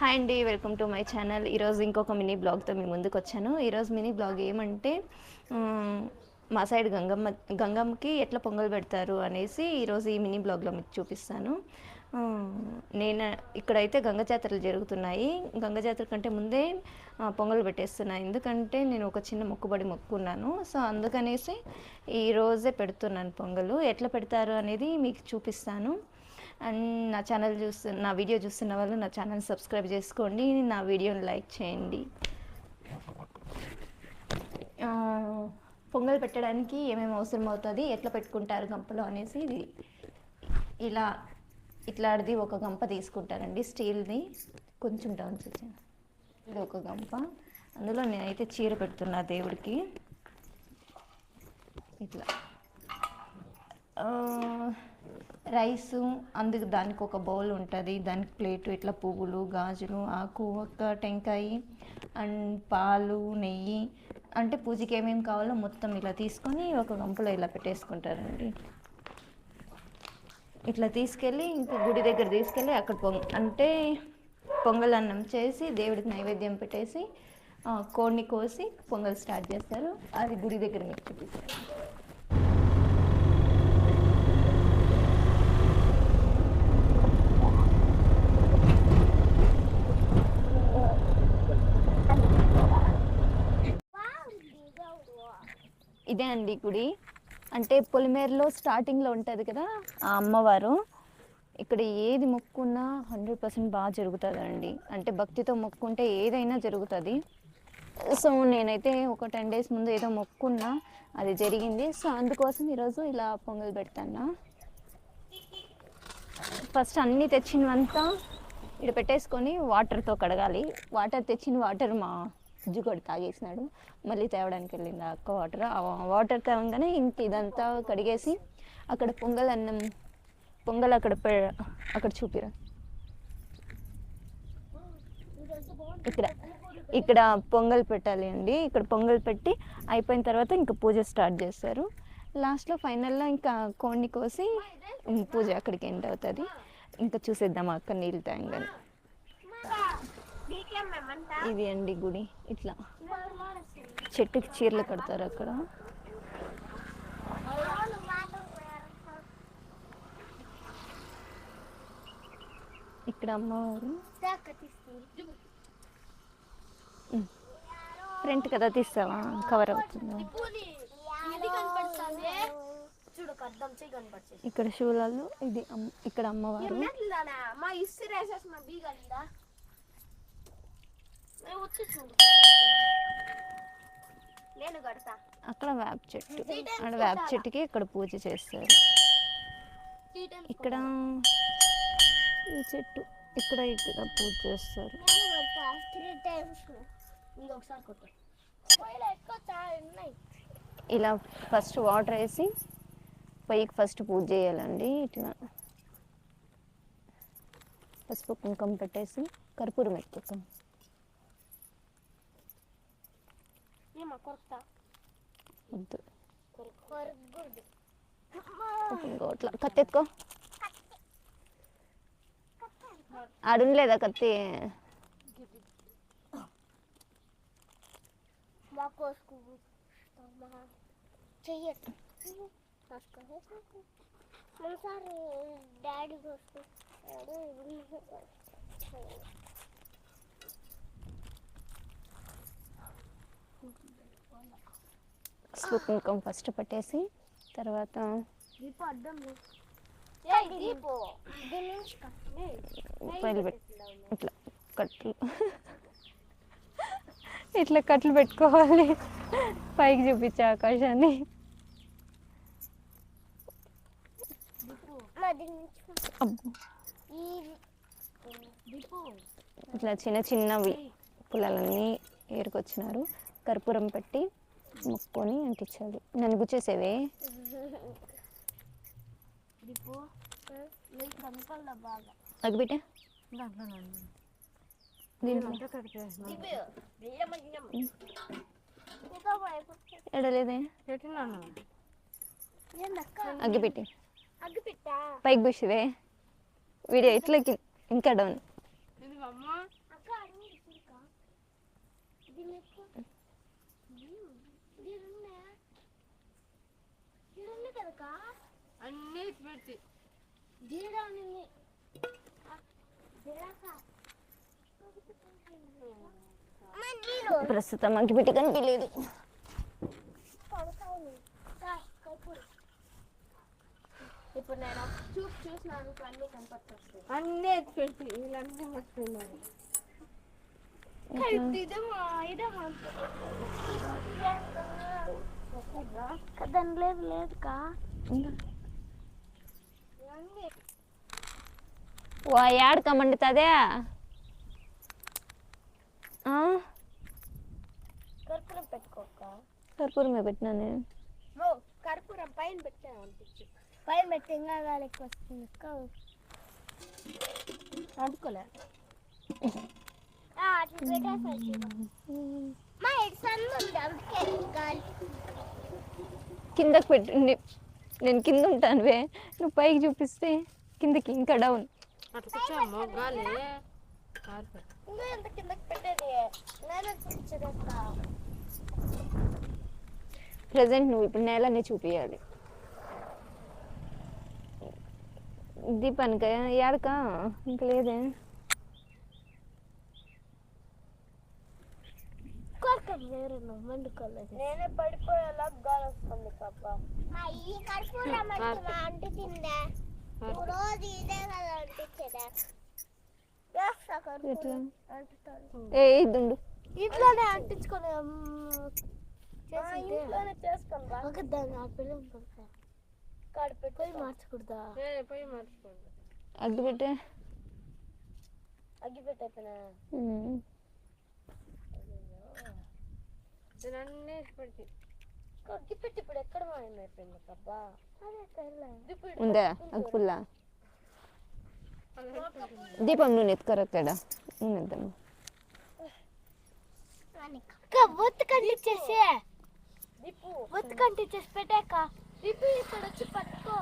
Hi అండి, welcome to my channel. ఈరోజు ఇంకొక మినీ బ్లాగ్తో మీ ముందుకు వచ్చాను. ఈరోజు మినీ బ్లాగ్ ఏమంటే మా సైడ్ గంగమ్మకి ఎట్లా పొంగల్ పెడతారు అనేసి ఈరోజు ఈ మినీ బ్లాగ్లో మీకు చూపిస్తాను. నేను ఇక్కడైతే గంగ జాతరలు జరుగుతున్నాయి. గంగ జాతర కంటే ముందే పొంగల్ పెట్టేస్తున్నాను, ఎందుకంటే నేను ఒక చిన్న మొక్కుబడి మొక్కున్నాను. సో అందుకనేసి ఈరోజే పెడుతున్నాను పొంగలు. ఎట్లా పెడతారు అనేది మీకు చూపిస్తాను. అండ్ నా వీడియో చూస్తున్న వాళ్ళు నా ఛానల్ సబ్స్క్రైబ్ చేసుకోండి, నా వీడియోని లైక్ చేయండి. పొంగల్ పెట్టడానికి ఏమేమి అవసరం అవుతుంది, ఎట్లా పెట్టుకుంటారు గంపలో అనేసి ఇట్లాంటిది ఒక గంప తీసుకుంటారండి, స్టీల్ది. కొంచెం డౌన్ చేసాను. ఇది ఒక గంప, అందులో నేనైతే చీర పెడుతున్నా దేవుడికి. ఇట్లా రైసు, అందుకు దానికి ఒక బౌల్ ఉంటుంది, దానికి ప్లేటు, ఇట్లా పువ్వులు, గాజులు, ఆకు, ఒక్క టెంకాయ అండ్ పాలు, నెయ్యి, అంటే పూజకి ఏమేమి కావాలో మొత్తం ఇలా తీసుకొని ఒక గంపలో ఇలా పెట్టేసుకుంటారండి. ఇట్లా తీసుకెళ్ళి ఇంకా గుడి దగ్గర తీసుకెళ్ళి అక్కడ పొంగల్ అన్నం చేసి దేవుడికి నైవేద్యం పెట్టేసి కోడిని కోసి పొంగల్ స్టార్ట్ చేస్తారు. అది గుడి దగ్గర మీకు చూపిస్తారు. ఇదే అండి గుడి. అంటే పొలిమేరలో స్టార్టింగ్లో ఉంటుంది కదా ఆ అమ్మవారు. ఇక్కడ ఏది మొక్కున్నా 100% బాగా జరుగుతుందండి. అంటే భక్తితో మొక్కుంటే ఏదైనా జరుగుతుంది. సో నేనైతే ఒక 10 days ముందు ఏదో మొక్కున్నా, అది జరిగింది. సో అందుకోసం ఈరోజు ఇలా పొంగల్ పెడతాను. ఫస్ట్ అన్నీ తెచ్చినవంతా ఇక్కడ పెట్టేసుకొని వాటర్తో కడగాలి. తెచ్చిన వాటర్ మా జుగోడు తాగేసినాడు. మళ్ళీ తేవడానికి వెళ్ళింది అక్క వాటర్ తేవంగానే ఇంక ఇదంతా కడిగేసి అక్కడ పొంగల్ అక్కడ చూపిరా. ఇక్కడ పొంగల్ పెట్టాలి అండి. ఇక్కడ పొంగల్ పెట్టి అయిపోయిన తర్వాత ఇంకా పూజ స్టార్ట్ చేస్తారు. లాస్ట్లో ఫైనల్లో ఇంకా కోడిని కోసి పూజ అక్కడికి ఎండ్ అవుతుంది. ఇంకా చూసేద్దాం అక్క నీళ్ళు తాగని. ఇది అండి గుడి. ఇట్లా చెట్టుకి చీరలు కడతారు అక్కడ. ఇక్కడ అమ్మవారు ఫ్రంట్ కదా, తీస్తావా? కవర్ అవుతుంది. ఇక్కడ శూలాలు. ఇది ఇక్కడ అమ్మవారు. అక్కడ వేప చెట్టు, అక్కడ వేప చెట్టుకి ఇక్కడ పూజ చేస్తారు. ఇక్కడ ఈ చెట్టు, ఇక్కడ పూజ చేస్తారు. ఇలా ఫస్ట్ వాటర్ వేసి పైకి ఫస్ట్ పూజ చేయాలండి. ఇట్లా పసుపు కుంకుమ పెట్టేసి కర్పూరం ఎక్కుతాం. వద్దు, ఇంకోట్లా కత్తెత్తుకో. ఆడుండలేదా కత్తి? పసుపు కుంకుమ ఫస్ట్ పట్టేసి తర్వాత ఇట్లా కట్లు పెట్టుకోవాలి. పైకి చూపించే ఆకాశాన్ని. ఇట్లా చిన్న చిన్నవి పుల్లలన్నీ ఏరుకొచ్చినారు. కర్పూరం పెట్టి మొక్కుకొని అంటించాలి. నన్ను గుచ్చేసేవే. అగ్గిపెట్టే ఎడలేదే. అగ్గిపెట్టి పైకి కూర్చువే. వీడియో ఇట్లా ఇంకా డౌన్. అన్నీ పెట్టి ప్రస్తుతం అగ్గిపెట్టి కనిపించలేదు. ఇప్పుడు నేను చూసినాను అన్నీ కనపడుతుంది. అన్నీ ఎత్తి పెట్టి వీళ్ళన్నీ వస్తున్నారు. లేదు లేదు కా యాడ్ కమండుతుందే. కర్పూరం పెట్టుకోక. కర్పూరమే పెట్టినా నేను. కర్పూరం పైన పెట్టాను అనిపించి పైన పెట్టి ఇంకా గాలికి వస్తుంది. అందుకోలే కిందకి పెట్టి నేను కింద ఉంటానువే, నువ్వు పైకి చూపిస్తే కిందకి ఇంకా డౌన్. ప్రజెంట్ నువ్వు ఇప్పుడు నేలనే చూపించాలి. దీపానిక ఏడక ఇంకా లేదే. నేనే పడిపోయేలా గాలి వస్తుంది పాప. అంటుతుందా రోజు ఇదే కదా అంటించేదా. ఇంట్లోనే అంటించుకొని పోయి మార్చకూడదా? పోయి మార్చుకోండి. అగ్గిపెట్టే అగ్గిపెట్టి అయిపోయినా అగ్గిపెట్టి ఇప్పుడు ఎక్కడ మాయమైపోయింది అబ్బా. ఉందా అగ్గిపుల్ల? దీపం నువ్వు ఎత్తుకరక్కడ ఉన్నద్దాము. ఒత్తుకంటిచ్చేసి ఒత్తుకంటిచ్చేసి పెట్టాక దీపు ఇక్కడ వచ్చి పట్టుకో.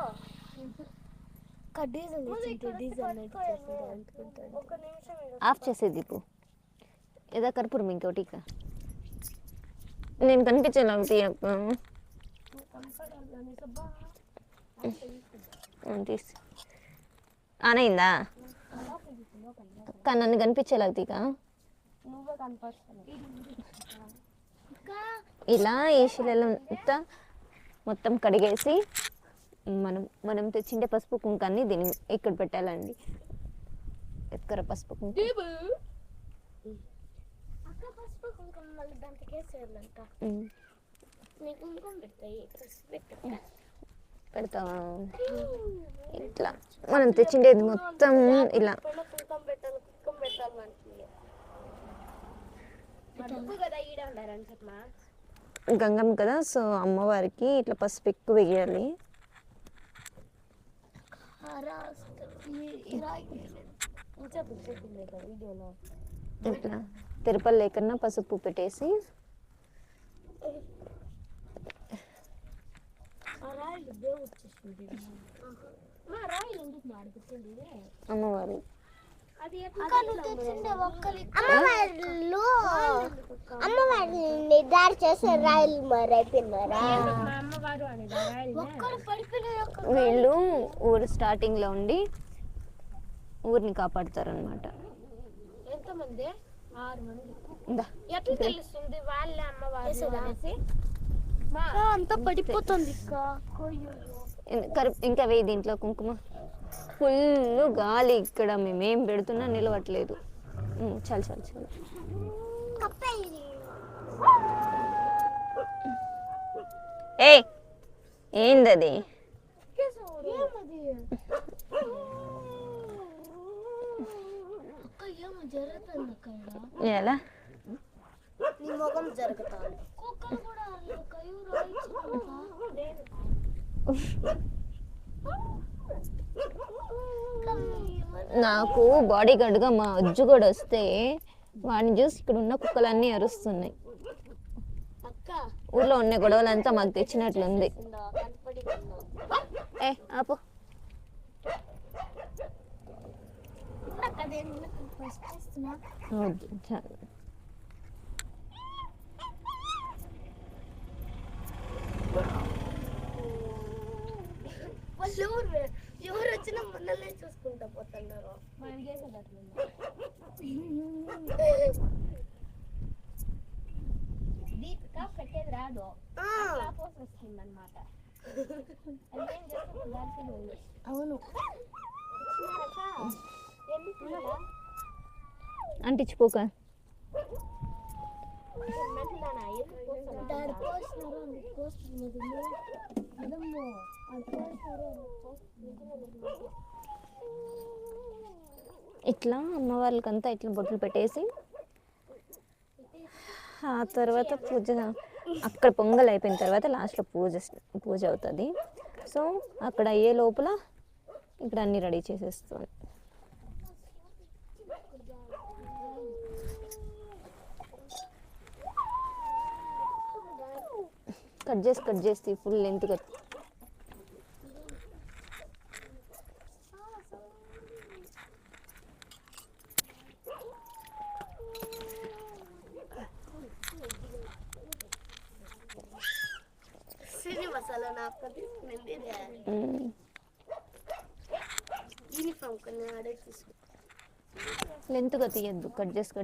ఆఫ్ చేసే దీపు. ఏదో కర్పూరం ఇంకోటి నేను కనిపించేలాగా తీయక్క. తీసి ఆనైందా అక్క? నన్ను కనిపించేలాగా తీక. ఇలా ఈ శిలంతా మొత్తం కడిగేసి మనం తెచ్చిండే పసుపు కుంకాన్ని దీన్ని ఇక్కడ పెట్టాలండి. ఎక్కర పసుపు కుంకుమ పెడతావా? ఇట్లా మనం తెచ్చిండేది మొత్తం ఇలా గంగమ్మ కదా, సో అమ్మవారికి ఇట్లా పసుపు ఎక్కువ వేయాలి. ఇట్లా తిరుపతి లేకన్నా పసుపు పెట్టేసి అమ్మవారు అమ్మవారిని దారి చేసే రాయలు మారైపోయినారా? వీళ్ళు ఊరు స్టార్టింగ్ లో ఉండి ఊరిని కాపాడుతారు అనమాట. ఎంతమంది? 6 మంది. ఎట్లా తెలుస్తుంది వాళ్ళే అమ్మవారు? అంతా పడిపోతుంది. ఇంకా వేయి దీంట్లో కుంకుమ. ఫుల్ గాలి ఇక్కడ, మేమేం పెడుతున్నా నిలవట్లేదు. చాలు చాలు చాలు. ఏ ఏందది? ఎలా ముఖం జరుగుతుంది. నాకు బాడీ గార్డ్గా మా అజ్జు కూడా వస్తే వాడిని చూసి ఇక్కడ ఉన్న కుక్కలన్నీ అరుస్తున్నాయి. ఊర్లో ఉన్న గొడవలంతా మాకు తెచ్చినట్లుంది. ఏ ఆపు. వచ్చిన మనల్ని చూసుకుంటా పోతున్నారు. దీపిక పెట్టేది రాదు, వస్తుంది అనమాట. అవును అంటించుకోక ఇట్లా అమ్మవార్లకంతా ఇట్లా బొట్లు పెట్టేసి ఆ తర్వాత పూజ అక్కడ పొంగల్ అయిపోయిన తర్వాత లాస్ట్లో పూజ అవుతుంది. సో అక్కడ అయ్యే లోపల ఇక్కడ అన్నీ రెడీ చేసేస్తుంది. కట్ చేసి ఫుల్ లెంత్గా లెంత్గా తీయద్దు, కట్ చేస్తూ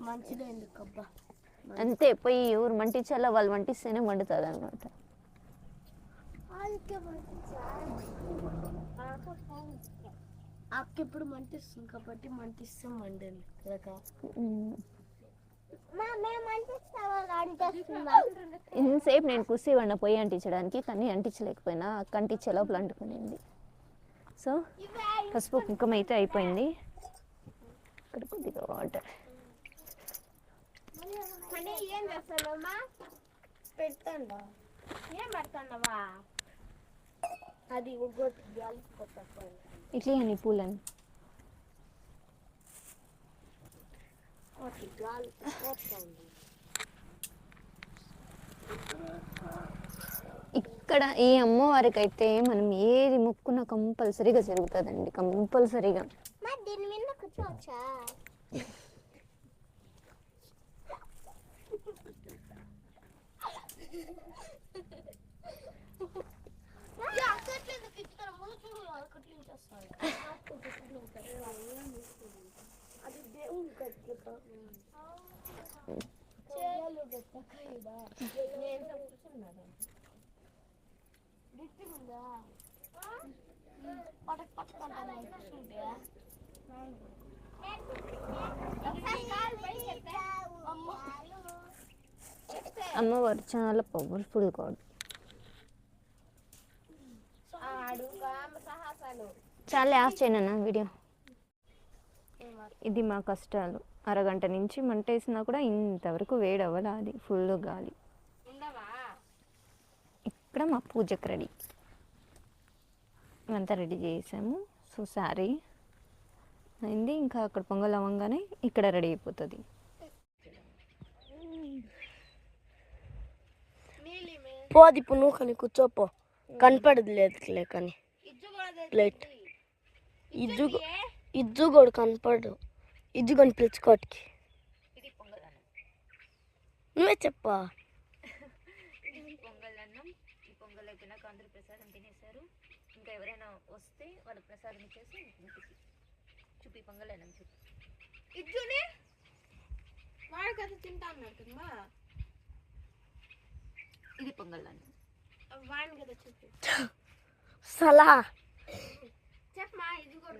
మంచిదే ఎందుకబ్బా. అంతే, పోయి ఎవరు మంటించాలో వాళ్ళు మంటిస్తేనే మండుతుంది అనమాట. అక్క ఇప్పుడు మంటిస్తుంది కాబట్టి మంటిస్తే మండండి కదా. ఇంతసేపు నేను కూసేవాడిన పొయ్యి అంటించడానికి, కానీ అంటించలేకపోయినా అక్క అంటించే లోపల అంటుకునింది. సో పసుపు కుంకుమ అయితే అయిపోయింది. ఇక్కడ కొద్దిగా వాటర్ ఏం చేస్తానమ్మా, పెడతాండా ఏం పెడతాండవా, అది ఇట్లా అని పూలని ఇక్కడ ఈ అమ్మవారికి అయితే మనం ఏది మొక్కున్నా కంపల్సరీగా జరుగుతుందండి, కంపల్సరీగా. దీని మీద కూర్చోవచ్చా? అది దేవుని కట్టుకుంటా అమ్మవారు చాలా పవర్ఫుల్ గాడ్. చాలా ఆఫ్ చేయనా వీడియో. ఇది మా కష్టాలు. అరగంట నుంచి మంట వేసినా కూడా ఇంతవరకు వేడి అవ్వాలి, అది ఫుల్ గాలి. ఇక్కడ మా పూజకు రెడీ, ఇవంతా రెడీ చేసాము. సో శారీ అయింది, ఇంకా అక్కడ పొంగల్ అవ్వగానే ఇక్కడ రెడీ అయిపోతుంది. పోది ఇప్పుడు నువ్వు కానీ కూర్చోపో, కనపడదు లేదులే కానీ ప్లేట్ ఇజ్జు కూడా కనపడు. ఇజ్జు కొని పిలుచుకోటికి నువ్వే చెప్పా. పొంగల్ అన్నం, ఈ పొంగల్ అయిపోయినాక అందరూ ప్రసాదం తినేశారు. ఇంకా ఎవరైనా వస్తే వాళ్ళకి ప్రసాదం ఇచ్చేసి చూపి పొంగల్ అన్నం చూపి ఇజ్జుని వాడు కదా తింటాన్నట్టుమా. ఇది పొంగల్ అన్నం వాడిని కదా చూపి సలా చెప్పమా. ఇది కూడా